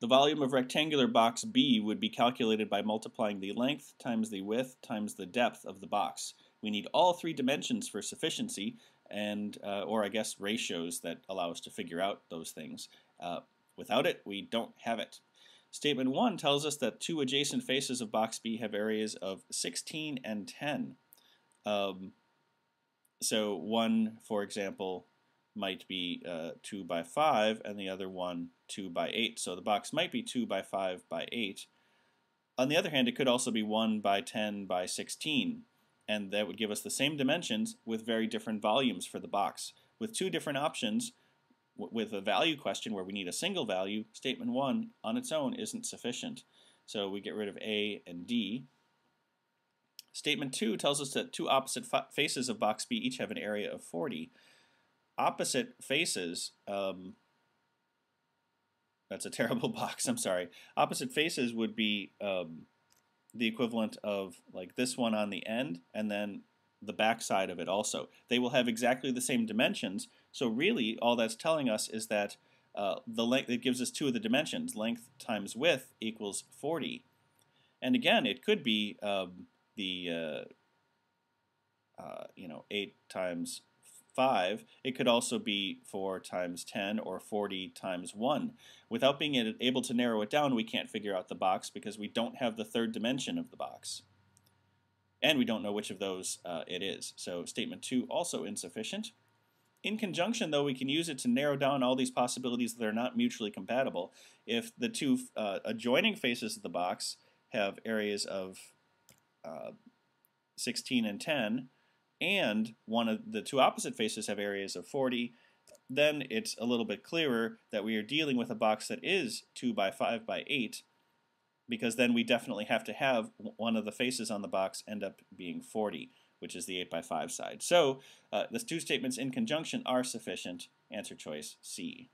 The volume of rectangular box B would be calculated by multiplying the length times the width times the depth of the box. We need all three dimensions for sufficiency, and or I guess ratios that allow us to figure out those things. Without it, we don't have it. Statement 1 tells us that two adjacent faces of box B have areas of 16 and 10. So one, for example, might be 2 by 5, and the other one 2 by 8. So the box might be 2 by 5 by 8. On the other hand, it could also be 1 by 10 by 16, and that would give us the same dimensions with very different volumes for the box. With two different options, with a value question where we need a single value, statement 1 on its own isn't sufficient. So we get rid of A and D. Statement 2 tells us that two opposite faces of box B each have an area of 40. Opposite faces, that's a terrible box, I'm sorry. Opposite faces would be the equivalent of like this one on the end and then the back side of it also. They will have exactly the same dimensions, so really all that's telling us is that the length, it gives us two of the dimensions, length times width equals 40. And again, it could be 8 times 5. It could also be 4 times 10 or 40 times 1. Without being able to narrow it down, we can't figure out the box because we don't have the third dimension of the box. And we don't know which of those it is. So statement 2 also insufficient. In conjunction, though, we can use it to narrow down all these possibilities that are not mutually compatible. If the two adjoining faces of the box have areas of 16 and 10, and one of the two opposite faces have areas of 40, then it's a little bit clearer that we are dealing with a box that is 2 by 5 by 8, because then we definitely have to have one of the faces on the box end up being 40, which is the 8 by 5 side. So the two statements in conjunction are sufficient. Answer choice C.